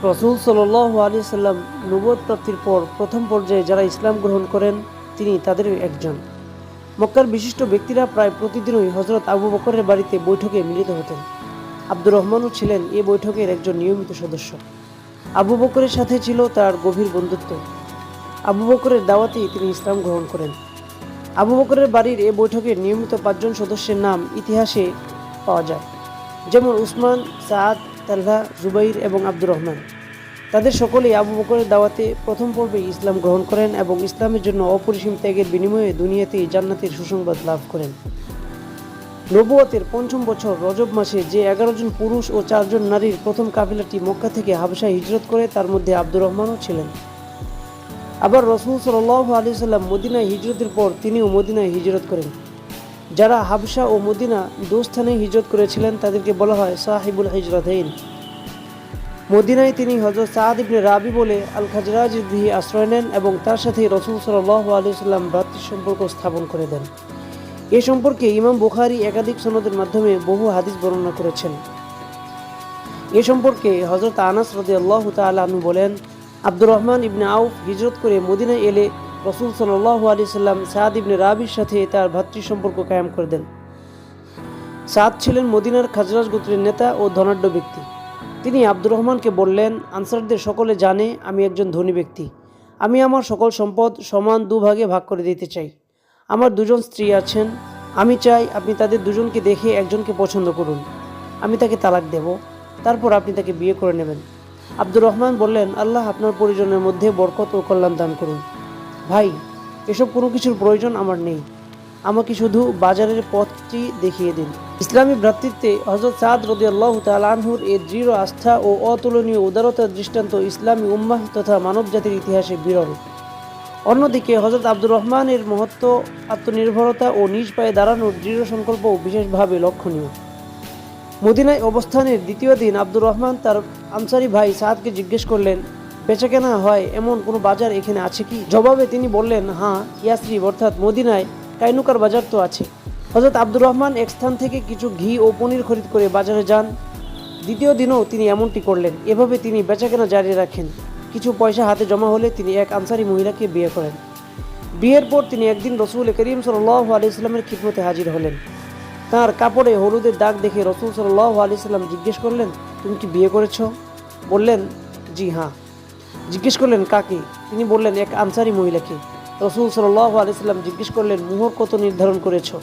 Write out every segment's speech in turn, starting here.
রাসূল সাল্লাল্লাহু আলাইহি সাল্লাম নবুয়ত প্রাপ্তির পর প্রথম পর্যায়ে যারা ইসলাম গ্রহণ করেন তিনি তাদের একজন। মক্কার বিশিষ্ট ব্যক্তিরা প্রায় প্রতিদিনই হযরত আবু বকরের বাড়িতে বৈঠকে মিলিত হতেন। আব্দুর রহমানও ছিলেন এই বৈঠকের একজন নিয়মিত সদস্য। আবু বকরের সাথে ছিল তার গভীর বন্ধুত্ব। আবু বকরের দাওয়াতেই তিনি ইসলাম গ্রহণ করেন। আবু বকরের বাড়ির এ বৈঠকের নিয়মিত 5 জন সদস্যের নাম ইতিহাসে পাওয়া যায়, যেমন উসমান, সাদ, তালহা, জুবাইর এবং আব্দুর রহমান। তাদের সকলেই আবু বকরের দাওয়াতে প্রথম পর্বে ইসলাম গ্রহণ করেন এবং ইসলামের জন্য অপরিসীম ত্যাগের বিনিময়ে দুনিয়াতেই জান্নাতের সুসংবাদ লাভ করেন। নবুয়তের 5ম বছর রজব মাসে যে 11 জন পুরুষ ও 4 জন নারীর প্রথম কাফিলাটি মক্কা থেকে হাবশায় হিজরত করে তার মধ্যে আব্দুর রহমানও ছিলেন। আবার রাসূল সাল্লাল্লাহু আলাইহি সাল্লাম মদিনায় হিজরতের পর তিনিও মদিনায় হিজরত করেন। যারা হাবশা ও মদিনা দুই স্থানে হিজরত করেছিলেন তাদেরকে বলা হয় সাহিবুল হিজরাতাইন। মদিনায় তিনি হযরত সাদ ইবনে রাবি বলে আল খাজরাজের গৃহে আশ্রয় নেন এবং তার সাথে রাসূল সাল্লাল্লাহু আলাইহি সাল্লাম ভ্রাতৃ সম্পর্ক স্থাপন করে দেন। এ সম্পর্কে ইমাম বুখারী একাধিক সনদের মাধ্যমে বহু হাদিস বর্ণনা করেছেন। এ সম্পর্কে হযরত আনাস রাদিয়াল্লাহু তাআলা আনহু বলেন, আব্দুর রহমান ইবনে আউফ হিজরত করে মদিনায় এলে রাসূল সাল্লাল্লাহু আলাইহি সাল্লাম সাদ ইবনে রাবির সাথে তার ভ্রাতৃ সম্পর্ক কায়েম করে দেন। সাদ ছিলেন মদিনার খাজরাজ গোত্রের নেতা ও ধনাঢ্য ব্যক্তি। তিনি আব্দুর রহমানকে বললেন, আনসারদের সকলে জানে আমি একজন ধনী ব্যক্তি। আমি আমার সকল সম্পদ সমান দুভাগে ভাগ করে দিতে চাই। আমার 2 জন স্ত্রী আছেন। আমি চাই আপনি তাদের দুজনকে দেখে একজনকে পছন্দ করুন। আমি তাকে তালাক দেব, তারপর আপনি তাকে বিয়ে করে নেবেন। আব্দুর রহমান বললেন, আল্লাহ আপনার পরিজনের মধ্যে বরকত ও কল্যাণ দান করুন। ভাই, এসব কোনো কিছুর প্রয়োজন আমার নেই। আমাকে শুধু বাজারের পথটি দেখিয়ে দিন। ইসলামী ভ্রাতৃত্বে হযরত সাদ রাদিয়াল্লাহু তাআলা আনহুর এই দৃঢ় আস্থা ও অতুলনীয় উদারতার দৃষ্টান্ত ইসলামী উম্মাহ তথা মানব জাতির ইতিহাসে বিরল। অন্যদিকে হযরত আব্দুর রহমানের মহত্ব, আত্মনির্ভরতা ও নিজ পায়ে দাঁড়ানোর দৃঢ় সংকল্পও বিশেষভাবে লক্ষণীয়। মদিনায় অবস্থানের দ্বিতীয় দিন আব্দুর রহমান তার আনসারি ভাই সাদকে জিজ্ঞেস করলেন, বেচাকেনা হয় এমন কোনো বাজার এখানে আছে কি? জবাবে তিনি বললেন, হ্যাঁ, ইয়াসরিব অর্থাৎ মদিনায় কাইনুকার বাজার তো আছে। হযরত আব্দুর রহমান এক স্থান থেকে কিছু ঘি ও পনির খরিদ করে বাজারে যান। দ্বিতীয় দিনও তিনি এমনটি করলেন। এভাবে তিনি বেচাকেনা জারি রাখেন। কিছু পয়সা হাতে জমা হলে তিনি এক আনসারি মহিলাকে বিয়ে করেন। বিয়ের পর তিনি একদিন রাসূল করিম সাল্লাল্লাহু আলাইহি সাল্লামের খিদমতে হাজির হলেন। তার কাপড়ে হলুদের দাগ দেখে রাসূল সাল্লাল্লাহু আলাইহি সাল্লাম জিজ্ঞেস করলেন, তুমি কি বিয়ে করেছো? বললেন, জি হ্যাঁ। জিজ্ঞেস করলেন, কাকে? তিনি বললেন, এক আনসারি মহিলাকে। রাসূল সাল্লাল্লাহু আলাইহি সাল্লাম জিজ্ঞেস করলেন, মুহর কত নির্ধারণ করেছো?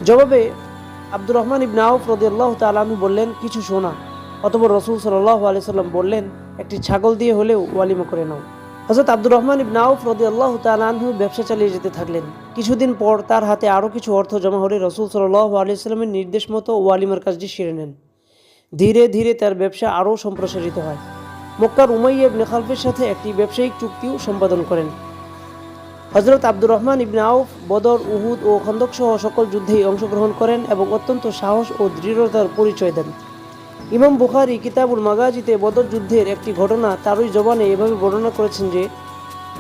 জবাবে আব্দুর রহমান ইবনে আউফ রাদিয়াল্লাহু তাআলা আনহু বললেন, কিছু সোনা। অতঃপর রাসূল সাল্লাল্লাহু আলাইহি সাল্লাম বললেন, একটি ছাগল দিয়ে হলেও ওয়ালিমা করে নাও। হযরত আব্দুর রহমান ইবনে আউফ রাদিয়াল্লাহু তাআলা আনহু ব্যবসা চালিয়ে যেতে থাকলেন। কিছুদিন পর তার হাতে আরও কিছু অর্থ জমা হলে রাসূল সাল্লাল্লাহু আলাইহি সাল্লামের নির্দেশ মতো ওয়ালিমার কাজটি সেরে নেন। ধীরে ধীরে তার ব্যবসা আরও সম্প্রসারিত হয়। মক্কার উমাইয়া ইবনে খালফের সাথে একটি ব্যবসায়িক চুক্তিও সম্পাদন করেন। হযরত আব্দুর রহমান ইবনে আউফ বদর, উহুদ ও খন্দক সহ সকল যুদ্ধেই অংশগ্রহণ করেন এবং অত্যন্ত সাহস ও দৃঢ়তার পরিচয় দেন। ইমাম বুখারী কিতাবুল মাগাজিতে বদর যুদ্ধের একটি ঘটনা তারই জবানে এভাবে বর্ণনা করেছেন যে,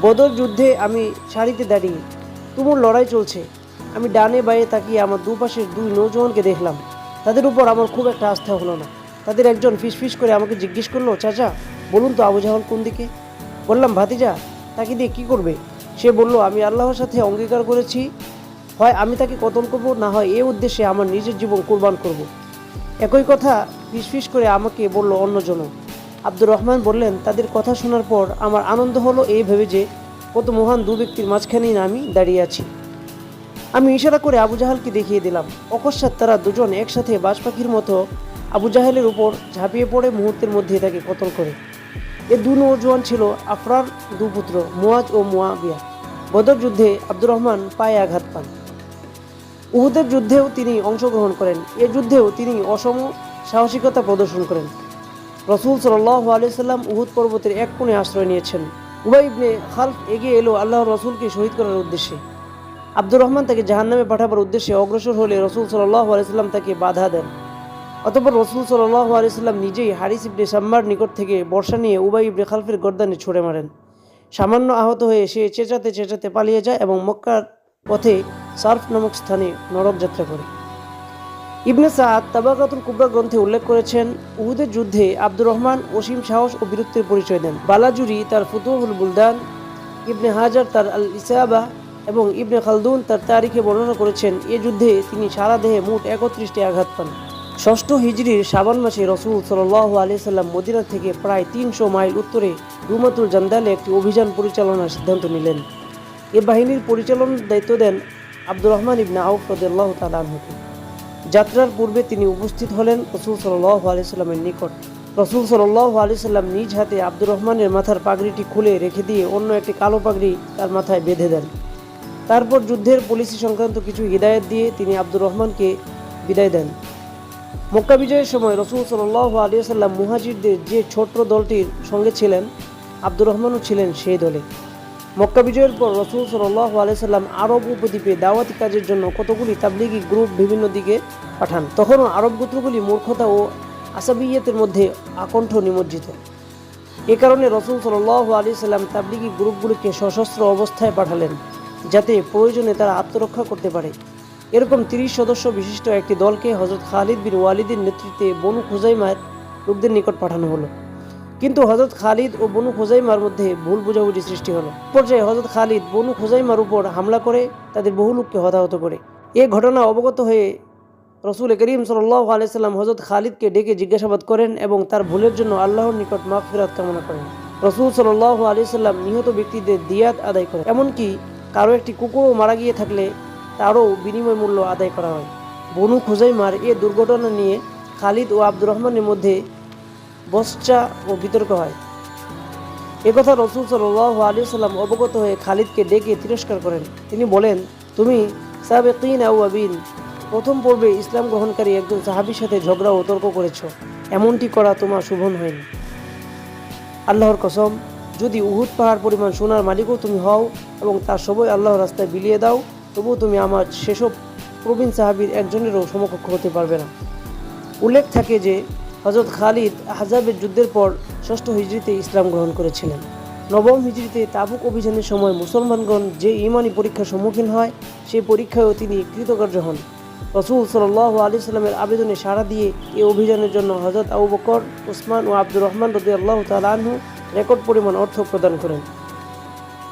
বদর যুদ্ধে আমি সারিতে দাঁড়িয়ে, তুমুল লড়াই চলছে। আমি ডানে বাঁয়ে তাকিয়ে আমার দুপাশের 2 নৌজওয়ানকে দেখলাম। তাদের উপর আমার খুব একটা আস্থা হলো না। তাদের একজন ফিসফিস করে আমাকে জিজ্ঞেস করলো, চাচা বলুন তো আবু জাহল কোন দিকে? বললাম, ভাতিজা তাকে দিয়ে কি করবে? সে বলল, আমি আল্লাহর সাথে অঙ্গীকার করেছি, হয় আমি তাকে কতল করব, না হয় এ উদ্দেশ্যে আমার নিজের জীবন কুরবান করব। একই কথা ফিসফিস করে আমাকে বলল অন্যজন। আব্দুর রহমান বললেন, তাদের কথা শোনার পর আমার আনন্দ হলো এই ভেবে যে কত মহান 2 ব্যক্তির মাঝখানেই আমি দাঁড়িয়ে আছি। আমি ইশারা করে আবু জাহালকে দেখিয়ে দিলাম। অকস্মাৎ তারা দুজন একসাথে বাজ পাখির মতো আবু জাহেলের উপর ঝাঁপিয়ে পড়ে মুহূর্তের মধ্যে তাকে কতল করে। এ 2 নৌজওয়ান ছিল আফরার 2 পুত্র মুয়াজ ও মুয়াবিয়া। বদর যুদ্ধে আব্দুর রহমান পায়ে আঘাত পান। উহুদের যুদ্ধেও তিনি অংশগ্রহণ করেন। এ যুদ্ধেও তিনি অসম সাহসিকতা প্রদর্শন করেন। রাসূল সাল্লাল্লাহু আলাইহি সাল্লাম উহুদ পর্বতের এক কোণে আশ্রয় নিয়েছেন। উবাই ইবনে খালফ এগিয়ে এলো আল্লাহর রাসূলকে শহীদ করার উদ্দেশ্যে। আব্দুর রহমান তাকে জাহান্নামে পাঠাবার উদ্দেশ্যে অগ্রসর হলে রাসূল সাল্লাল্লাহু আলাইহি সাল্লাম তাকে বাধা দেন। অতঃপর রাসূল সাল্লাল্লাহু আলাইহি সাল্লাম নিজেই হারিস ইবনে সাম্মার নিকট থেকে বর্শা নিয়ে উবাই ইবনে খালফের গর্দানে ছুঁড়ে মারেন। সামান্য আহত হয়ে সে চেঁচাতে চেঁচাতে পালিয়ে যায় এবং মক্কার পথে সার্ফ নামক স্থানে নরক যাত্রা করে। ইবনে সাআদ তাবাকাতুল কুবরা গ্রন্থে উল্লেখ করেছেন, উহুদের যুদ্ধে আব্দুর রহমান অসীম সাহস ও বীরত্বের পরিচয় দেন। বালাজুরি তার ফুতুহুল বুলদান, ইবনে হাজার তার আল ইসাবা এবং ইবনে খালদুন তার তারিখে বর্ণনা করেছেন, এ যুদ্ধে তিনি সারা দেহে মোট 31টি আঘাত পান। ষষ্ঠ হিজরির শাবান মাসে রসুল সাল্লাল্লাহু আলাইহি সাল্লাম মদিনা থেকে প্রায় 300 মাইল উত্তরে রুমাতুল জান্দালে একটি অভিযান পরিচালনার সিদ্ধান্ত নিলেন। এ বাহিনীর পরিচালনার দায়িত্ব দেন আব্দুর রহমান ইবনে আউফ রাদিয়াল্লাহু তাআলা আনহুকে। যাত্রার পূর্বে তিনি উপস্থিত হলেন রসুল সাল্লাল্লাহু আলাইহি সাল্লামের নিকট। রসুল সাল্লাল্লাহু আলাইহি সাল্লাম নিজ হাতে আব্দুর রহমানের মাথার পাগড়িটি খুলে রেখে দিয়ে অন্য একটি কালো পাগড়ি তার মাথায় বেঁধে দেন। তারপর যুদ্ধের পলিসি সংক্রান্ত কিছু হিদায়ত দিয়ে তিনি আব্দুর রহমানকে বিদায় দেন। মক্কা বিজয়ের সময় রসুল সাল্লাল্লাহু আলাইহি সাল্লাম মুহাজিরদের যে ছোট্ট দলটির সঙ্গে ছিলেন, আব্দুর রহমানও ছিলেন সেই দলে। মক্কা বিজয়ের পর রসুল সাল্লাল্লাহু আলাইহি সাল্লাম আরব উপদ্বীপে দাওয়াতি কাজের জন্য কতগুলি তাবলিগি গ্রুপ বিভিন্ন দিকে পাঠান। তখনও আরব গোত্রগুলি মূর্খতা ও আসাবিয়তের মধ্যে আকণ্ঠ নিমজ্জিত। এ কারণে রসুল সাল্লাল্লাহু আলাইহি সাল্লাম তাবলিগি গ্রুপগুলিকে সশস্ত্র অবস্থায় পাঠালেন, যাতে প্রয়োজনে তারা আত্মরক্ষা করতে পারে। এরকম 30 সদস্য বিশিষ্ট একটি দলকে হযরত খালিদ বিন ওয়ালিদের নেতৃত্বে বনু খুজাইমার লোকদের নিকট পাঠানো হলো। কিন্তু হযরত খালিদ ও বনু খুজাইমার মধ্যে ভুল বোঝাবুঝি সৃষ্টি হলো। পর্যায়ে হযরত খালিদ বনু খুজাইমার উপর হামলা করে তাদের বহু লোককে হতাহত করে। এ ঘটনা অবগত হয়ে রসুল করিম সাল্লাল্লাহু আলাইহি সাল্লাম হযরত খালিদকে ডেকে জিজ্ঞাসাবাদ করেন এবং তার ভুলের জন্য আল্লাহর নিকট মাগফিরাত কামনা করেন। রসুল সাল্লাল্লাহু আলাইহি সাল্লাম নিহত ব্যক্তিদের দিয়াত আদায় করেন। এমনকি কারো একটি কুকুরও মারা গিয়ে থাকলে তারও বিনিময় মূল্য আদায় করা হয়। বনু খুজাইমার এ দুর্ঘটনা নিয়ে খালিদ ও আব্দুর রহমানের মধ্যে বচসা ও বিতর্ক হয়। একথা রসুল সাল্লাল্লাহু আলাইহি সাল্লাম অবগত হয়ে খালিদকে ডেকে তিরস্কার করেন। তিনি বলেন, তুমি সাবেকিন আউয়াবিন, প্রথম পর্বে ইসলাম গ্রহণকারী একজন সাহাবীর সাথে ঝগড়া ও তর্ক করেছ। এমনটি করা তোমার শোভন হয়নি। আল্লাহর কসম, যদি উহুদ পাহাড় পরিমাণ সোনার মালিকও তুমি হও এবং তার সবই আল্লাহর রাস্তায় বিলিয়ে দাও, তবুও তুমি আমার সেসব প্রবীণ সাহাবীর একজনেরও সমকক্ষ হতে পারবে না। উল্লেখ থাকে যে হযরত খালিদ আহজাবের যুদ্ধের পর 6ষ্ঠ হিজরিতে ইসলাম গ্রহণ করেছিলেন। 9ম হিজরিতে তাবুক অভিযানের সময় মুসলমানগণ যে ঈমানি পরীক্ষার সম্মুখীন হয়, সেই পরীক্ষায়ও তিনি কৃতকার্য হন। রসুল সাল্লাল্লাহু আলাইহি সাল্লামের আবেদনে সাড়া দিয়ে এই অভিযানের জন্য হযরত আবু বকর, উসমান ও আব্দুর রহমান রাদিয়াল্লাহু তাআলা আনহু রেকর্ড পরিমাণ অর্থ প্রদান করেন।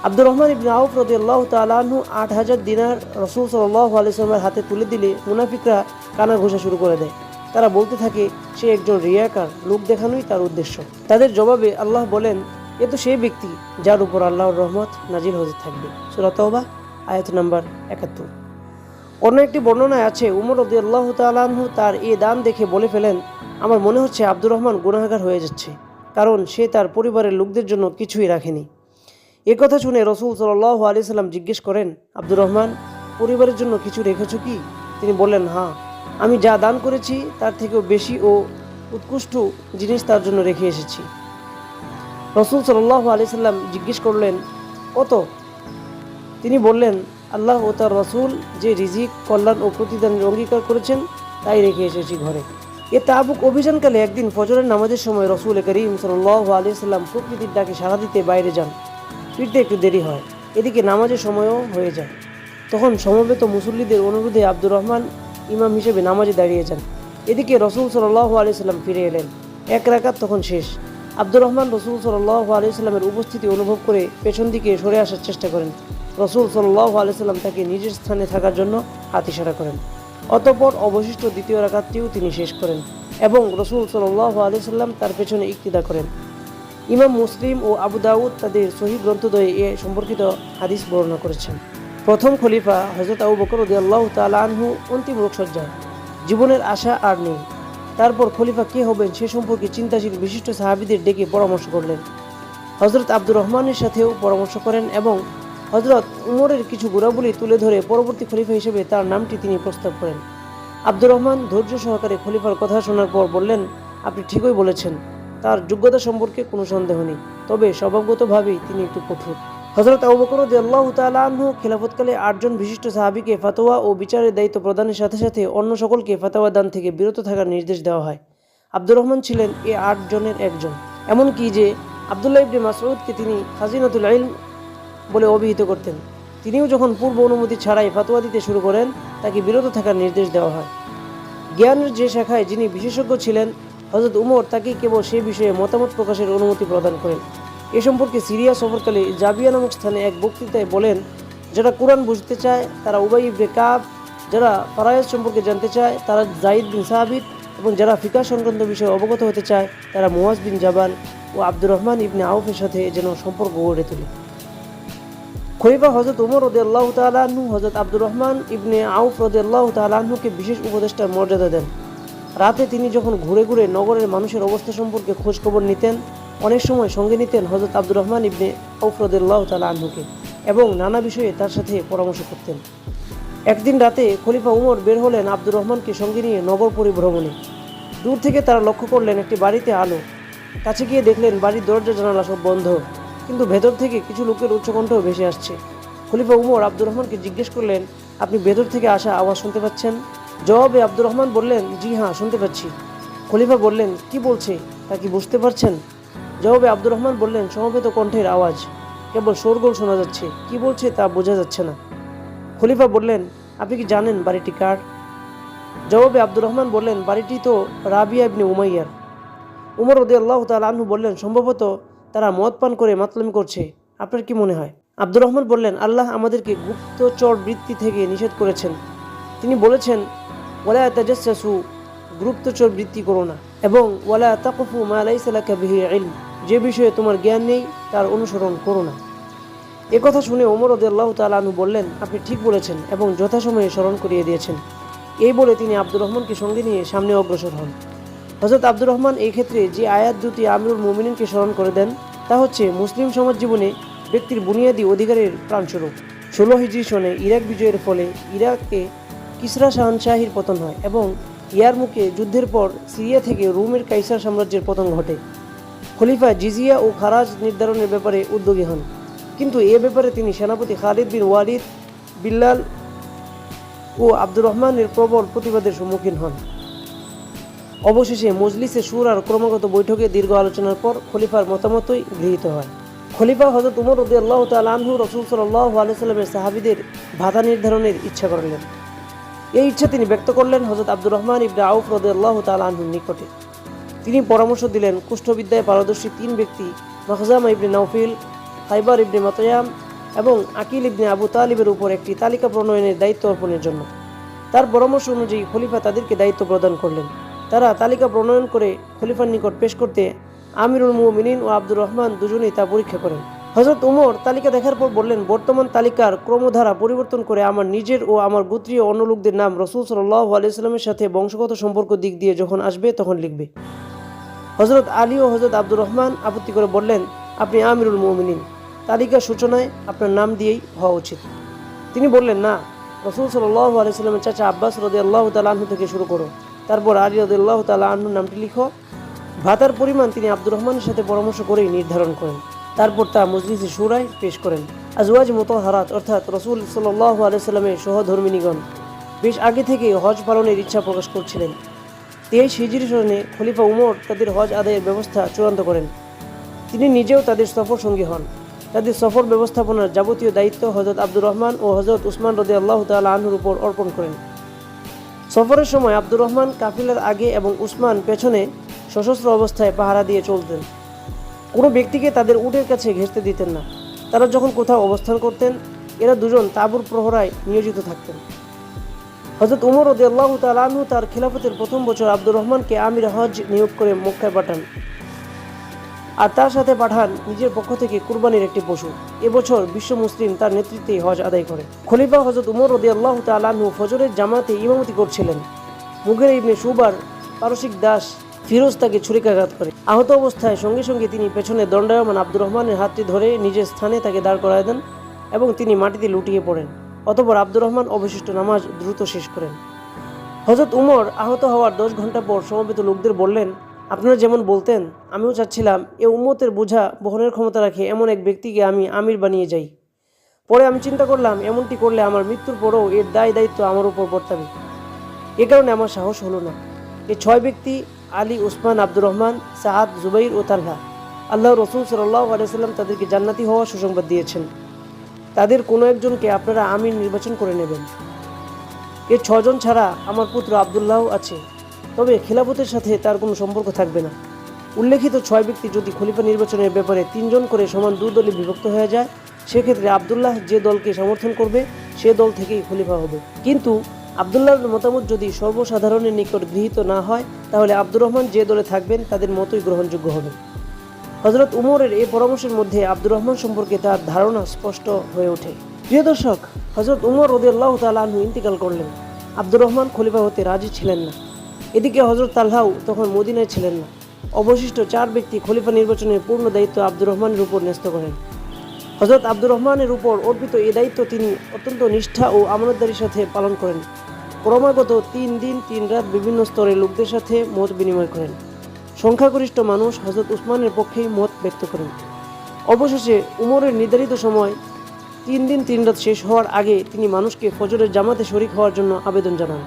আব্দুর রহমান ইবনে আউফ রাদিয়াল্লাহু তাআলা আনহু 8000 দিনার রসুল সাল্লাল্লাহু আলাইহি সাল্লামের হাতে তুলে দিলে মুনাফিকরা কানা ঘোষা শুরু করে দেয়। তারা বলতে থাকে, সে একজন রিয়াকার, লোক দেখানোই তার উদ্দেশ্য। তাদের জবাবে আল্লাহ বলেন, এ তো সেই ব্যক্তি যার উপর আল্লাহর রহমত নাজিল হতে থাকবে। সূরা তাওবা আয়াত নাম্বার 71। অন্য একটি বর্ণনায় আছে, উমর রাদিয়াল্লাহু তাআলা আনহু তার এ দান দেখে বলে ফেলেন, আমার মনে হচ্ছে আব্দুর রহমান গুনাহগার হয়ে যাচ্ছে, কারণ সে তার পরিবারের লোকদের জন্য কিছুই রাখেনি। এ কথা শুনে রসুল সাল্লাল্লাহু আলাইহি সাল্লাম জিজ্ঞেস করেন, আব্দুর রহমান, পরিবারের জন্য কিছু রেখেছো কি? তিনি বললেন, হ্যাঁ, আমি যা দান করেছি তার থেকেও বেশি ও উৎকৃষ্ট জিনিস তার জন্য রেখে এসেছি। রসুল সাল্লাল্লাহু আলাইহি সাল্লাম জিজ্ঞেস করলেন, কত? তিনি বললেন, আল্লাহ ও তার রসুল যে রিজিক, কল্যাণ ও প্রতিদানের অঙ্গীকার করেছেন তাই রেখে এসেছি ঘরে। এ তাবুক অভিযানকালে একদিন ফজরের নামাজের সময় রসুল করিম সাল্লাল্লাহু আলাইহি সাল্লাম প্রকৃতির ডাকে সাড়া দিতে বাইরে যান। ফিরতে একটু দেরি হয়, এদিকে নামাজের সময়ও হয়ে যায়। তখন সমবেত মুসল্লিদের অনুরোধে আব্দুর রহমান ইমাম হিসেবে নামাজে দাঁড়িয়ে যান। এদিকে রসুল সাল্লাল্লাহু আলাইহি সাল্লাম ফিরে এলেন। এক রাকাত তখন শেষ। আব্দুর রহমান রসুল সাল্লাল্লাহু আলাইহি সাল্লামের উপস্থিতি অনুভব করে পেছন দিকে সরে আসার চেষ্টা করেন। রসুল সাল্লাল্লাহু আলাইহি সাল্লাম তাকে নিজের স্থানে থাকার জন্য হাত ইশারা করেন। অতঃপর অবশিষ্ট দ্বিতীয় রাকাতটিও তিনি শেষ করেন এবং রসুল সাল্লাল্লাহু আলাইহি সাল্লাম তার পেছনে ইক্তিদা করেন। ইমাম মুসলিম ও আবু দাউদ তাদের সহিহ গ্রন্থদ্বয়ে এ সম্পর্কিত হাদিস বর্ণনা করেছেন। প্রথম খলিফা হযরত আবু বকর রাদিয়াল্লাহু তাআলা আনহু অন্তিম রোগসজ্জায়, জীবনের আশা আর নেই। তারপর খলিফা কে হবেন সে সম্পর্কে চিন্তাশীল বিশিষ্ট সাহাবীদের ডেকে পরামর্শ করলেন। হযরত আব্দুর রহমানের সাথেও পরামর্শ করেন এবং হযরত উমরের কিছু গুণাবলী তুলে ধরে পরবর্তী খলিফা হিসেবে তার নামটি তিনি প্রস্তাব করেন। আব্দুর রহমান ধৈর্য সহকারে খলিফার কথা শোনার পর বললেন, আপনি ঠিকই বলেছেন, তার যোগ্যতা সম্পর্কে কোনো সন্দেহ নেই, তবে স্বভাবগতভাবেই তিনি একটু কঠোর। হযরত আবু বকর রাদিয়াল্লাহু তাআলা আনহু খিলাফতকালে 8 জন বিশিষ্ট সাহাবীকে ফতোয়া ও বিচারের দায়িত্ব প্রদানের সাথে সাথে অন্য সকলকে ফতোয়া দান থেকে বিরত থাকার নির্দেশ দেওয়া হয়। আব্দুর রহমান ছিলেন এই 8 জনের একজন। এমনকি যে আব্দুল্লাহ ইবনে মাসউদকে তিনি খাজিনাতুল ইলম বলে অভিহিত করতেন, তিনিও যখন পূর্ব অনুমতি ছাড়াই ফতোয়া দিতে শুরু করেন তাকে বিরত থাকার নির্দেশ দেওয়া হয়। জ্ঞানের যে শাখায় যিনি বিশেষজ্ঞ ছিলেন, হযরত উমর তাকে কেবল সেই বিষয়ে মতামত প্রকাশের অনুমতি প্রদান করেন। এ সম্পর্কে সিরিয়া সফরকালে জাবিয়া নামক স্থানে এক বক্তৃতায় বলেন, যারা কোরআন বুঝতে চায় তারা উবাই ইবনে কাব, যারা ফারায়েজ সম্পর্কে জানতে চায় তারা যায়েদ বিন সাবিত, এবং যারা ফিকাহ সংক্রান্ত বিষয়ে অবগত হতে চায় তারা মুয়াজ বিন জাবাল ও আব্দুর রহমান ইবনে আউফের সাথে যেন সম্পর্ক গড়ে তোলে। খলিফা হযরত উমর রাদিয়াল্লাহু তাআলা আনহু হযরত আব্দুর রহমান ইবনে আউফ রাদিয়াল্লাহু তাআলা আনহুকে বিশেষ উপদেষ্টার মর্যাদা দেন। রাতে তিনি যখন ঘুরে ঘুরে নগরের মানুষের অবস্থা সম্পর্কে খোঁজ খবর নিতেন, অনেক সময় সঙ্গে নিতেন হযরত আব্দুর রহমান ইবনে আউফ রাদিয়াল্লাহু তাআলা আনহুকে এবং নানা বিষয়ে তার সাথে পরামর্শ করতেন। একদিন রাতে খলিফা উমর বের হলেন আব্দুর রহমানকে সঙ্গে নিয়ে নগর পরিভ্রমণে। দূর থেকে তারা লক্ষ্য করলেন একটি বাড়িতে আলো। কাছে গিয়ে দেখলেন বাড়ির দরজা জানালা সব বন্ধ, কিন্তু ভেতর থেকে কিছু লোকের উচ্চকণ্ঠ ভেসে আসছে। খলিফা উমর আব্দুর রহমানকে জিজ্ঞেস করলেন, আপনি ভেতর থেকে আসা আওয়াজ শুনতে পাচ্ছেন? জবাবে আব্দুর রহমান বললেন, জি হ্যাঁ, শুনতে পাচ্ছি। খলিফা বললেন, কি বলছে তা কি বুঝতে পারছেন? জবাবে আব্দুর রহমান বললেন, সমবেত কণ্ঠের আওয়াজ, কেবল শোরগোল শোনা যাচ্ছে, কি বলছে তা বোঝা যাচ্ছে না। খলিফা বললেন, আপনি কি জানেন বাড়িটি কার? জবাবে আব্দুর রহমান বললেন, বাড়িটি তো রাবিয়া ইবনে উমাইয়ার। উমর রাদিয়াল্লাহু তাআলা আনহু বললেন, সম্ভবত তারা মদ পান করে মাতলামি করছে, আপনার কি মনে হয়? আব্দুর রহমান বললেন, আল্লাহ আমাদেরকে গুপ্তচর বৃত্তি থেকে নিষেধ করেছেন। তিনি বলেছেন, ওয়ালা তাজাসসু, গুপ্তচর বৃত্তি করো না, এবং ওয়ালা তাকফু মা লাইসা লাকা বিহি ইলম, যে বিষয়ে তোমার জ্ঞান নেই তার অনুসরণ করো না। একথা শুনে ওমর রাদিয়াল্লাহু তাআলা আনহু বললেন, আপনি ঠিক বলেছেন এবং যথাসময়ে স্মরণ করিয়ে দিয়েছেন। এই বলে তিনি আব্দুর রহমানকে সঙ্গে নিয়ে সামনে অগ্রসর হন। হযরত আব্দুর রহমান এই ক্ষেত্রে যে আয়াত দুটি আমিরুল মুমিনিনকে স্মরণ করে দেন তা হচ্ছে মুসলিম সমাজ জীবনে ব্যক্তির বুনিয়াদী অধিকারের প্রাণস্বরূপ। 16 হিজরি সনে ইরাক বিজয়ের ফলে ইরাকে কিসরা শাহনশাহীর পতন হয় এবং ইয়ারমুকে যুদ্ধের পর সিরিয়া থেকে রোমের কাইসার সাম্রাজ্যের পতন ঘটে। খলিফা জিজিয়া ও খারাজ নির্ধারণের ব্যাপারে উদ্যোগী হন, কিন্তু এ ব্যাপারে তিনি সেনাপতি খালিদ বিন ওয়ালিদ, বিল্লাল ও আব্দুর রহমানের প্রবল প্রতিবাদের সম্মুখীন হন। অবশেষে মজলিসে শুরার ক্রমাগত বৈঠকে দীর্ঘ আলোচনার পর খলিফার মতামতই গৃহীত হয়। খলিফা হযরত উমর রাদিয়াল্লাহু তাআলা আনহু রাসূল সাল্লাল্লাহু আলাইহি সাল্লামের সাহাবীদের ভাতা নির্ধারণের ইচ্ছা করলেন। এই ইচ্ছা তিনি ব্যক্ত করলেন হযরত আব্দুর রহমান ইবনে আউফ রাদিয়াল্লাহু তাআলা আনহুর নিকটে। তিনি পরামর্শ দিলেন কুষ্ঠবিদ্যায় পারদর্শী 3 ব্যক্তি মাখজামা ইবনে নাউফিল, খাইবার ইবনে মাতয়াম এবং আকিল ইবনে আবু তালিবের উপর একটি তালিকা প্রণয়নের দায়িত্ব অর্পণের জন্য। তার পরামর্শ অনুযায়ী খলিফা তাদেরকে দায়িত্ব প্রদান করলেন। তারা তালিকা প্রণয়ন করে খলিফার নিকট পেশ করতে আমিরুল মুমিনিন ও আব্দুর রহমান দুজনেই তা পরীক্ষা করেন। হযরত উমর তালিকা দেখার পর বললেন, বর্তমান তালিকার ক্রমধারা পরিবর্তন করে আমার নিজের ও আমার গোত্রীয় অন্য লোকদের নাম রাসূল সাল্লাল্লাহু আলাইহি সাল্লামের সাথে বংশগত সম্পর্ক দিক দিয়ে যখন আসবে তখন লিখবে। হযরত আলী ও হযরত আব্দুর রহমান আপত্তি করে বললেন, আপনি আমিরুল মুমিনিন, তালিকার সূচনায় আপনার নাম দিয়েই হওয়া উচিত। তিনি বললেন, না, রাসূল সাল্লাল্লাহু আলাইহি সাল্লামের চাচা আব্বাস রাদিয়াল্লাহু তাআলা আনহু থেকে শুরু করো, তারপর আলী রাদিয়াল্লাহু তাআলা আনহুর নামটি লিখো। ভাতার পরিমাণ তিনি আব্দুর রহমানের সাথে পরামর্শ করেই নির্ধারণ করেন। তারপর তা মজলিসে শুরায় পেশ করেন। আজওয়াজ মুতাহহারাত অর্থাৎ রাসূল সাল্লাল্লাহু আলাইহি সাল্লামের সহধর্মিণীগণ বেশ আগে থেকে হজ পালনের ইচ্ছা প্রকাশ করছিলেন। 23 হিজরি সনে খলিফা উমর তাদের হজ আদায়ের ব্যবস্থা চূড়ান্ত করেন। তিনি নিজেও তাদের সফর সঙ্গী হন। তাদের সফর ব্যবস্থাপনার যাবতীয় দায়িত্ব হযরত আব্দুর রহমান ও হযরত উসমান রাদিয়াল্লাহু তাআলা আনহুর উপর অর্পণ করেন। সফরের সময় আব্দুর রহমান কাফিলার আগে এবং উসমান পেছনে সশস্ত্র অবস্থায় পাহারা দিয়ে চলতেন। কোনো ব্যক্তিকে তাদের উটের কাছে ঘেঁষতে দিতেন না। তারা যখন কোথাও অবস্থান করতেন, এরা দুজন তাঁবুর প্রহরায় নিয়োজিত থাকতেন। হযরত উমর রাদিয়াল্লাহু তাআলা আনহু তার খিলাফতের প্রথম বছর আব্দুর রহমানকে আমির হজ নিয়োগ করে মক্কায় পাঠান, আর তার সাথে পাঠান নিজের পক্ষ থেকে কুরবানির একটি পশু। এবছর বিশ্ব মুসলিম তার নেতৃত্বে হজ আদায় করে। খলিফা হযরত উমর রাদিয়াল্লাহু তাআলা আনহু ফজরের জামাতে ইমামতি করছিলেন। মুগীরা ইবনে শুবার পারসিক দাস ফিরোজ তাকে ছুরিকাঘাত করে। আহত অবস্থায় সঙ্গে সঙ্গে তিনি পেছনে দণ্ডায়মান আব্দুর রহমানের হাতটি ধরে নিজের স্থানে তাকে দাঁড় করায় দেন এবং তিনি মাটিতে লুটিয়ে পড়েন। অতঃপর আব্দুর রহমান অবশিষ্ট নামাজ দ্রুত শেষ করেন। হযরত উমর আহত হওয়ার 10 ঘন্টা পর সমবেত লোকদের বললেন, আপনারা যেমন বলতেন, আমিও চাচ্ছিলাম এ উম্মতের বোঝা বহনের ক্ষমতা রাখে এমন এক ব্যক্তিকে আমি আমির বানিয়ে যাই। পরে আমি চিন্তা করলাম, এমনটি করলে আমার মৃত্যুর পরেও এর দায়িত্ব আমার উপর বর্তাবে। এ কারণে আমার সাহস হলো না। এই 6 ব্যক্তি আলী, উসমান, আব্দুর রহমান, সাআদ, জুবাইর ও তালহা, আল্লাহ রাসূল সাল্লাল্লাহু আলাইহি ওয়াসাল্লাম তাদেরকে জান্নাতি হওয়ার সুসংবাদ দিয়েছেন। তাদের কোনো একজনকে আপনারা আমির নির্বাচন করে নেবেন। এ 6 জন ছাড়া আমার পুত্র আবদুল্লাহ আছে, তবে খিলাফতের সাথে তার কোনো সম্পর্ক থাকবে না। উল্লেখিত 6 ব্যক্তি যদি খলিফা নির্বাচনের ব্যাপারে 3 জন করে সমান 2 দলে বিভক্ত হয়ে যায়, সেক্ষেত্রে আবদুল্লাহ যে দলকে সমর্থন করবে সে দল থেকেই খলিফা হবে। কিন্তু আবদুল্লাহর মতামত যদি সর্বসাধারণের নিকট গৃহীত না হয়, তাহলে আব্দুর রহমান যে দলে থাকবেন তাদের মতোই গ্রহণযোগ্য হবে। হযরত উমরের এই পরামর্শের মধ্যে আব্দুর রহমান সম্পর্কে তার ধারণা স্পষ্ট হয়ে ওঠে। প্রিয় দর্শক, হযরত উমর রাদিয়াল্লাহু তাআলা আনহু ইন্তিকাল করলেন। আব্দুর রহমান খলিফা হতে রাজি ছিলেন না। এদিকে হযরত তালহাও তখন মদিনায় ছিলেন না। অবশিষ্ট 4 ব্যক্তি খলিফা নির্বাচনের পূর্ণ দায়িত্ব আব্দুর রহমানের উপর ন্যস্ত করেন। হযরত আব্দুর রহমানের উপর অর্পিত এই দায়িত্ব তিনি অত্যন্ত নিষ্ঠা ও আমানতদারির সাথে পালন করেন। ক্রমাগত 3 দিন 3 রাত বিভিন্ন স্তরের লোকদের সাথে মত বিনিময় করেন। সংখ্যাগরিষ্ঠ মানুষ হযরত উসমানের পক্ষেই মত ব্যক্ত করেন। অবশেষে উমরের নির্ধারিত সময় 3 দিন 3 রাত শেষ হওয়ার আগে তিনি মানুষকে ফজরের জামাতে শরীক হওয়ার জন্য আবেদন জানান।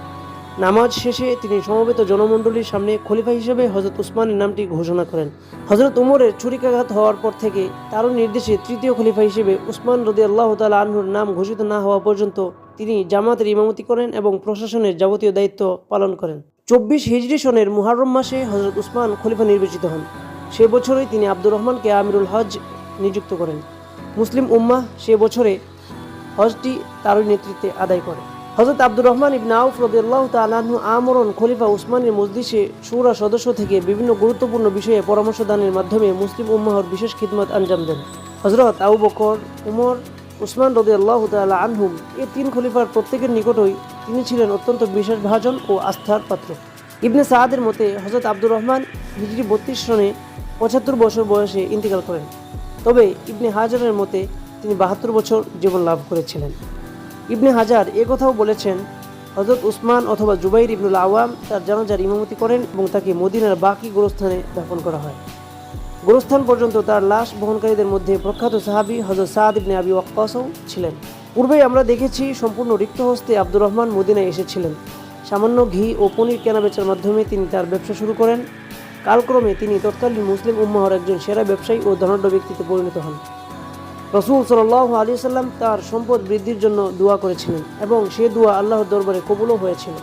নামাজ শেষে তিনি সমবেত জনমণ্ডলীর সামনে খলিফা হিসেবে হযরত উসমানের নামটি ঘোষণা করেন। হযরত উমরের ছুরিকাঘাত হওয়ার পর থেকে তার নির্দেশে তৃতীয় খলিফা হিসেবে উসমান রাদিয়াল্লাহু তাআলা আনহুর নাম ঘোষিত না হওয়া পর্যন্ত তিনি জামাতের ইমামতি করেন এবং প্রশাসনের যাবতীয় দায়িত্ব পালন করেন। 24 হিজরি সনের মুহররম মাসে হযরত উসমান খলিফা নির্বাচিত হন। সে বছরই তিনি আব্দুর রহমানকে আমিরুল হজ নিযুক্ত করেন। মুসলিম উম্মাহ সে বছরে হজটি তারই নেতৃত্বে আদায় করে। হযরত আব্দুর রহমান ইবনে আউফ রাদিয়াল্লাহু তাআলা আনহু আমরণ খলিফা উসমানের মজলিসে শুরা সদস্য থেকে বিভিন্ন গুরুত্বপূর্ণ বিষয়ে পরামর্শ দানের মাধ্যমে মুসলিম উম্মাহর বিশেষ খিদমত আঞ্জাম দেন। হযরত আবু বকর, উমর, উসমান রাদিয়াল্লাহু তাআলা আনহুম এই 3 খলিফার প্রত্যেকের নিকটই তিনি ছিলেন অত্যন্ত বিশ্বাসভাজন ও আস্থার পাত্র। ইবনে সাআদের মতে হযরত আব্দুর রহমান হিজরি 32 সনে 75 বছর বয়সে ইন্তিকাল করেন। তবে ইবনে হাজারের মতে তিনি 72 বছর জীবন লাভ করেছিলেন। ইবনে হাজার কথাও বলেছেন, হযরত উসমান অথবা জুবাইর ইবনুল আওয়াম তার জানাজার ইমামতি করেন এবং তাকে মদিনার বাকি গোরস্থানে দাফন করা হয়। গোরস্থান পর্যন্ত তার লাশ বহনকারীদের মধ্যে প্রখ্যাত সাহাবী হযরত সাদ ইবনে আবি ওয়াক্কাসও ছিলেন। পূর্বেই আমরা দেখেছি সম্পূর্ণ রিক্ত হস্তে আব্দুর রহমান মদিনায় এসেছিলেন। সামান্য ঘি ও পনির কেনাবেচার মাধ্যমে তিনি তার ব্যবসা শুরু করেন। কালক্রমে তিনি তৎকালীন মুসলিম উম্মাহর একজন সেরা ব্যবসায়ী ও ধনাঢ্য ব্যক্তিতে পরিণত হন। রাসূল সাল্লাল্লাহু আলাইহি সাল্লাম তার সম্পদ বৃদ্ধির জন্য দোয়া করেছিলেন এবং সে দোয়া আল্লাহর দরবারে কবুলও হয়েছিল।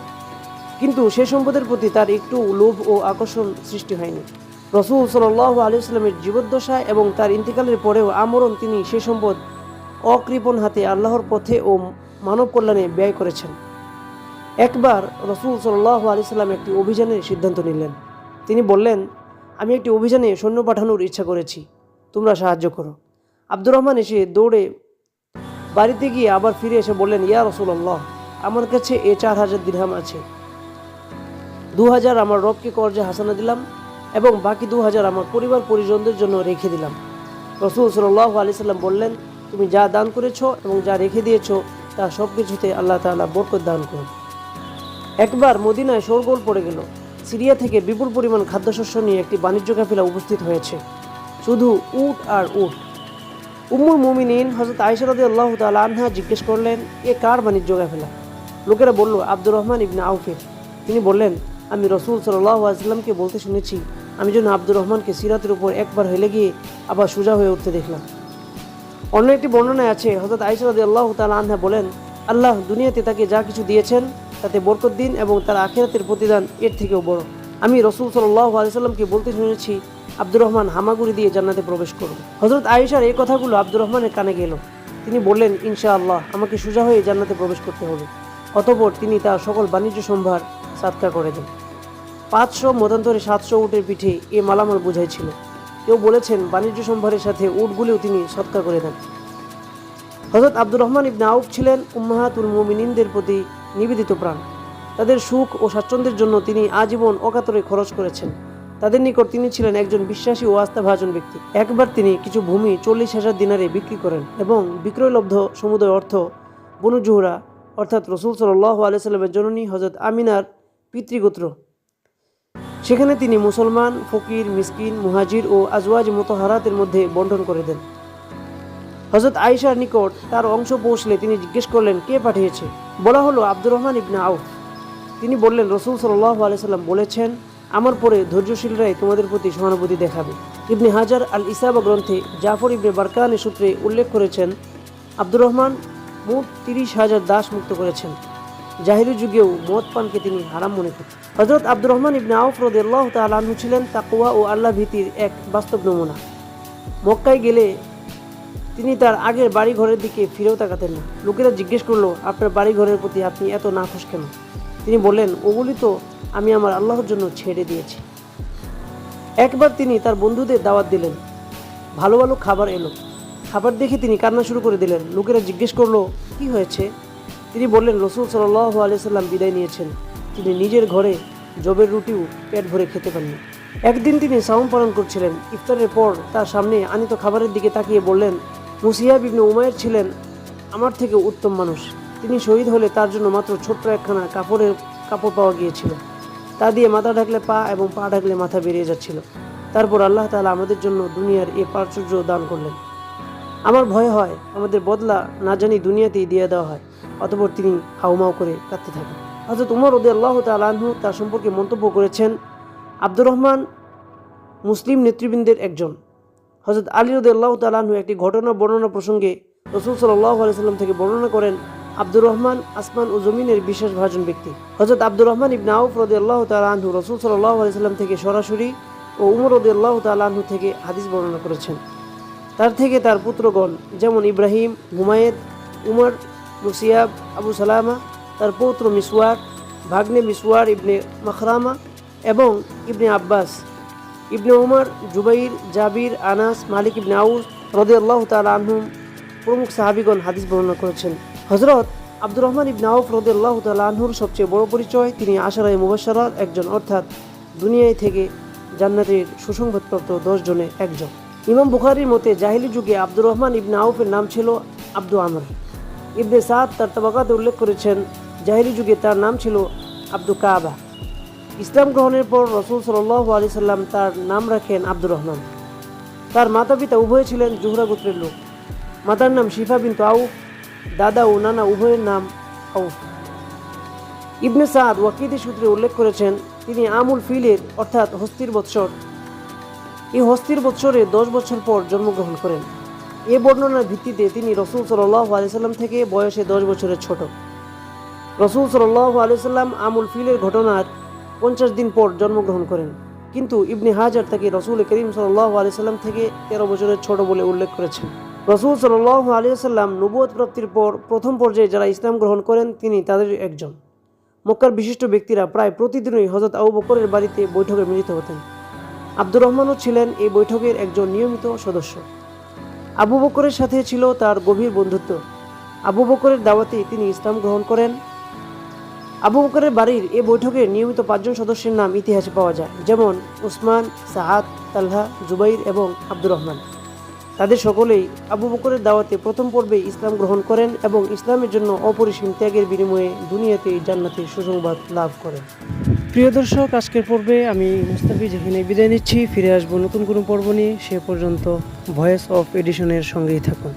কিন্তু সে সম্পদের প্রতি তার একটু লোভ ও আকর্ষণ সৃষ্টি হয়নি। রাসূল সাল্লাল্লাহু আলাইহি সাল্লামের জীবদ্দশায় এবং তার ইন্তিকালের পরেও আমরণ তিনি সে সম্পদ অকৃপণ হাতে আল্লাহর পথে ও মানব কল্যাণে ব্যয় করেছেন। একবার রাসূল সাল্লাল্লাহু আলাইহি সাল্লাম একটি অভিযানের সিদ্ধান্ত নিলেন। তিনি বললেন, আমি একটি অভিযানে সৈন্য পাঠানোর ইচ্ছা করেছি, তোমরা সাহায্য করো। আব্দুর রহমান এসে দৌড়ে বাড়িতে গিয়ে আবার ফিরে এসে বললেন, ইয়া রাসূলুল্লাহ, আমার কাছে 4000 দিরহাম আছে। 2000 আমার রবকে কর্জে হাসানা দিলাম এবং বাকি 2000 আমার পরিবার পরিজনদের জন্য রেখে দিলাম। রাসূল সাল্লাল্লাহু আলাইহি সাল্লাম বললেন, তুমি যা দান করেছো এবং যা রেখে দিয়েছো তা সব কিছুতে আল্লাহ তাআলা বরকত দান করুন। একবার মদিনায় শোরগোল পড়ে গেল। সিরিয়া থেকে বিপুল পরিমাণ খাদ্যশস্য নিয়ে একটি বাণিজ্য কাফেলা উপস্থিত হয়েছে। শুধু উট আর উট। উম্মুল মুমিনিন হযরত আয়েশা রাদিয়াল্লাহু তাআলা আনহা জিজ্ঞেস করলেন, এ কার বাণিজ্য কাফেলা? লোকেরা বলল, আব্দুর রহমান ইবনে আউফের। তিনি বললেন, আমি রাসূল সাল্লাল্লাহু আলাইহি ওয়াসাল্লামকে বলতে শুনেছি, আমি যেন আব্দুর রহমানকে সিরাতের উপর একবার হেলে গিয়ে আবার সোজা হয়ে উঠতে দেখলাম। অন্য একটি বর্ণনায় আছে, হযরত আয়েশা রাদিয়াল্লাহু তাআলা আনহা বলেন, আল্লাহ দুনিয়াতে তাকে যা কিছু দিয়েছেন তাতে বরকত দিন এবং তার আখিরাতের প্রতিদান এর থেকেও বড়। আমি রাসূল সাল্লাল্লাহু আলাইহি ওয়াসাল্লামকে বলতে শুনেছি, আব্দুর রহমান হামাগুড়ি দিয়ে জান্নাতে প্রবেশ করবে। হযরত আয়েশার এই কথাগুলো আব্দুর রহমানের কানে গেল। তিনি বললেন, ইনশাআল্লাহ আমাকে সোজা হয়ে জান্নাতে প্রবেশ করতে হবে। অতঃপর তিনি তার সকল বাণিজ্য সম্ভার সাদকা করে দেন। 500 মতান্তরে 700 উটের পিঠে এ মালামাল বোঝাই ছিল। কেউ বলেছেন বাণিজ্য সম্ভারের সাথে উটগুলিও তিনি সদকা করে দেন। হযরত আব্দুর রহমান ইবনে আউফ ছিলেন উম্মাহাতুল মুমিনিনদের প্রতি নিবেদিত প্রাণ। তাদের সুখ ও স্বাচ্ছন্দ্যের জন্য তিনি আজীবন অকাতরে খরচ করেছেন। তাদের নিকট তিনি ছিলেন একজন বিশ্বাসী ও আস্থাভাজন ব্যক্তি। একবার তিনি কিছু ভূমি 40,000 দিনারে বিক্রি করেন এবং বিক্রয়লব্ধ সমুদয় অর্থ বনু জুহরা অর্থাৎ রাসূল সাল্লাল্লাহু আলাইহি সাল্লামের জননী হযরত আমিনার পিতৃগোত্র, সেখানে তিনি মুসলমান, ফকির, মিসকিন, মুহাজির ও আজওয়াজ মুতাহহারাতের মধ্যে বন্টন করে দেন। হযরত আয়েশার নিকট তার অংশ পৌঁছলে তিনি জিজ্ঞেস করলেন, কে পাঠিয়েছে? বলা হলো, আব্দুর রহমান ইবনে আউফ। তিনি বললেন, রাসূল সাল্লাল্লাহু আলাইহি সাল্লাম বলেছেন, আমার পরে ধৈর্যশীলরাই তোমাদের প্রতি সহানুভূতি দেখাবে। ইবনে হাজার আল ইসাবা গ্রন্থে জাফর ইবনে বারকানের সূত্রে উল্লেখ করেছেন, আব্দুর রহমান মোট 30,000 দাস মুক্ত করেছেন। জাহিলি যুগেও মদ পানকে তিনি হারাম মনে করতেন। হযরত আব্দুর রহমান ইবনে আউফ রাদিয়াল্লাহু তাআলা আনহু ছিলেন তাকওয়া ও আল্লাহ ভীতির এক বাস্তব নমুনা। মক্কায় গেলে তিনি তার আগের বাড়ি ঘরের দিকে ফিরেও তাকাতেন না। লোকেরা জিজ্ঞেস করলো, আপনার বাড়ি ঘরের প্রতি আপনি এত নাখুশ কেন? তিনি বললেন, ওগুলি তো আমি আমার আল্লাহর জন্য ছেড়ে দিয়েছি। একবার তিনি তার বন্ধুদের দাওয়াত দিলেন। ভালো ভালো খাবার এলো। খাবার দেখে তিনি কান্না শুরু করে দিলেন। লোকেরা জিজ্ঞেস করলো, কি হয়েছে? তিনি বললেন, রাসূল সাল্লাল্লাহু আলাইহি সাল্লাম বিদায় নিয়েছেন। তিনি নিজের ঘরে জবের রুটিও পেট ভরে খেতে পাননি। একদিন তিনি সাওম পালন করছিলেন। ইফতারের পর তার সামনে আনিত খাবারের দিকে তাকিয়ে বললেন, মুসিয়াব ইবনে উমাইর ছিলেন আমার থেকে উত্তম মানুষ। তিনি শহীদ হলে তার জন্য মাত্র ছোট্ট একখানা কাপড় পাওয়া গিয়েছিল। তা দিয়ে মাথা ঢাকলে পা এবং পা ঢাকলে মাথা বেরিয়ে যাচ্ছিল। তারপর আল্লাহ তাআলা আমাদের জন্য দুনিয়ার এই প্রাচুর্য দান করলেন। আমার ভয় হয় আমাদের বদলা না জানি দুনিয়াতেই দিয়ে দেওয়া হয়। অতঃপর তিনি হাউমাউ করে কাঁদতে থাকেন। হযরত উমর রাদিয়াল্লাহু তাআলা আনহু তার সম্পর্কে মন্তব্য করেছেন, আব্দুর রহমান মুসলিম নেতৃবৃন্দের একজন। হযরত আলী রাদিয়াল্লাহু তাআলা আনহু একটি ঘটনা বর্ণনা প্রসঙ্গে রাসূল সাল্লাল্লাহু আলাইহি সাল্লাম থেকে বর্ণনা করেন, আব্দুর রহমান আসমান ও জমিনের বিশ্বাসভাজন ব্যক্তি। হযরত আব্দুর রহমান ইবনে আউফ রাদিয়াল্লাহু তাআলা আনহু রাসূল সাল্লাল্লাহু আলাইহি সাল্লাম থেকে সরাসরি ও উমর রাদিয়াল্লাহু তাআলা আনহু থেকে হাদিস বর্ণনা করেছেন। তার থেকে তার পুত্রগণ যেমন ইব্রাহিম, হুমায়েদ, উমর, মুসিয়াব, আবু সালামা, তার পৌত্র মিসওয়ার, ভাগ্নে মিসওয়ার ইবনে মাখরামা এবং ইবনে আব্বাস, ইবনে উমর, জুবাইর, জাবির, আনাস, মালিক ইবনে আউস রাদিয়াল্লাহু তাআলা আনহুম প্রমুখ সাহাবীগণ হাদিস বর্ণনা করেছেন। হযরত আব্দুর রহমান ইবনে আউফ রাদিয়াল্লাহু তাআলা আনহুর সবচেয়ে বড় পরিচয়, তিনি আশারায়ে মুবাশশারার একজন, অর্থাৎ দুনিয়ায় থেকে জান্নাতের সুসংবাদপ্রাপ্ত 10 জনের একজন। ইমাম বুখারীর মতে জাহিলি যুগে আব্দুর রহমান ইবনে আউফের নাম ছিল আব্দু আমর। ইবনে সাদ তার তাবাকাতে উল্লেখ করেছেন, জাহিলি যুগে তার নাম ছিল আব্দু কাবা। ইসলাম গ্রহণের পর রাসূল সাল্লাল্লাহু আলাইহি সাল্লাম তার নাম রাখেন আব্দুর রহমান। তার মাতা পিতা উভয় ছিলেন জুহরা গোত্রের লোক। মাতার নাম শিফা বিনতু আউফ, দাদা ও নানা উভয়ের নাম আউফ। ইবনে সাদ ওয়াকিদি সূত্রে উল্লেখ করেছেন, তিনি আমুল ফিলের অর্থাৎ হস্তির বৎসর, এই হস্তির বৎসরে 10 বছর পর জন্মগ্রহণ করেন। এ বর্ণনার ভিত্তিতে তিনি রাসূল সাল্লাল্লাহু আলাইহি সাল্লাম থেকে বয়সে 10 বছরের ছোট। রাসূল সাল্লাল্লাহু আলাইহি সাল্লাম আমুল ফিলের ঘটনার 50 দিন পর জন্মগ্রহণ করেন, কিন্তু ইবনে হাজার তাকে রাসূল করিম সাল্লাল্লাহু আলাইহি সাল্লাম থেকে 13 বছরের ছোট বলে উল্লেখ করেছেন। রাসূল সাল্লাল্লাহু আলাইহি সাল্লাম নবুয়ত প্রাপ্তির পর প্রথম পর্যায়ে যারা ইসলাম গ্রহণ করেন তিনি তাদের একজন। মক্কার বিশিষ্ট ব্যক্তিরা প্রায় প্রতিদিনই হযরত আবু বকরের বাড়িতে বৈঠকে মিলিত হতেন। আব্দুর রহমানও ছিলেন এই বৈঠকের একজন নিয়মিত সদস্য। আবু বকরের সাথে ছিল তার গভীর বন্ধুত্ব। আবু বকরের দাওয়াতেই তিনি ইসলাম গ্রহণ করেন। আবু বকরের বাড়ির এ বৈঠকে নিয়মিত 5 জন সদস্যের নাম ইতিহাসে পাওয়া যায়, যেমন উসমান, সাআদ, তালহা, জুবাইর এবং আব্দুর রহমান। তাদের সকলেই আবু বকরের দাওয়াতে প্রথম পর্বে ইসলাম গ্রহণ করেন এবং ইসলামের জন্য অপরিসীম ত্যাগের বিনিময়ে দুনিয়াতে জান্নাতের সুসংবাদ লাভ করেন। প্রিয় দর্শক, আজকের পর্বে আমি মুস্তাফিজ এখানে বিদায় নিচ্ছি। ফিরে আসবো নতুন কোনো পর্ব নিয়ে। সে পর্যন্ত ভয়েস অফ এডিশনের সঙ্গেই থাকুন।